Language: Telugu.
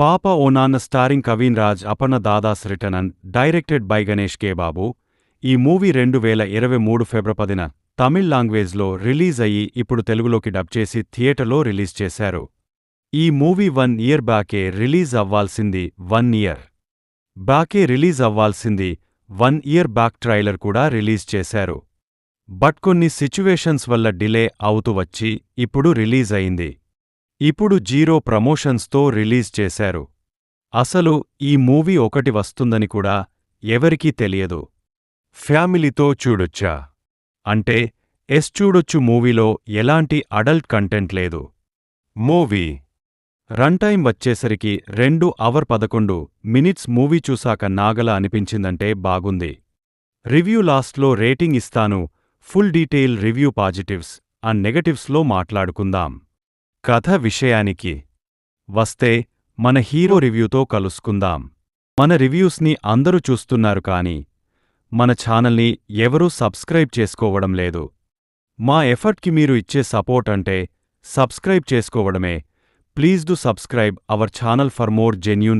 Papa O Nanna starring Kavin Raj Aparna Dadas written and directed by Ganesh K. Babu. ఈ మూవీ 2023 ఫిబ్రవరి 10న తమిళ్ లాంగ్వేజ్లో రిలీజ్ అయ్యి ఇప్పుడు తెలుగులోకి డబ్ చేసి థియేటర్లో రిలీజ్ చేశారు. ఈ మూవీ 1 ఇయర్ బ్యాకే రిలీజ్ అవ్వాల్సింది 1 ఇయర్ బ్యాకే రిలీజ్ అవ్వాల్సింది 1 ఇయర్ బ్యాక్ ట్రైలర్ కూడా రిలీజ్ చేశారు. బట్ కొన్ని సిచ్యువేషన్స్ వల్ల డిలే అవుతూ వచ్చి ఇప్పుడు రిలీజ్ అయింది. ఇప్పుడు జీరో ప్రమోషన్స్తో రిలీజ్ చేశారు. అసలు ఈ మూవీ ఒకటి వస్తుందని కూడా ఎవరికీ తెలియదు. ఫ్యామిలీతో చూడొచ్చా అంటే చూడొచ్చు. మూవీలో ఎలాంటి అడల్ట్ కంటెంట్ లేదు. మూవీ రన్ టైం వచ్చేసరికి 2:11 మూవీ చూశాక నాగలా అనిపించిందంటే బాగుంది. రివ్యూ లాస్ట్లో రేటింగ్ ఇస్తాను. Full detail review positives and నెగటివ్స్లో మాట్లాడుకుందాం. కథ విషయానికి వస్తే మన హీరో రివ్యూతో కలుసుకుందాం. మన రివ్యూస్ని అందరూ చూస్తున్నారు కానీ మన ఛానల్ని ఎవరూ సబ్స్క్రైబ్ చేసుకోవడం లేదు. మా ఎఫర్ట్కి మీరు ఇచ్చే సపోర్ట్ అంటే సబ్స్క్రైబ్ చేసుకోవడమే. Please do subscribe our channel for more genuine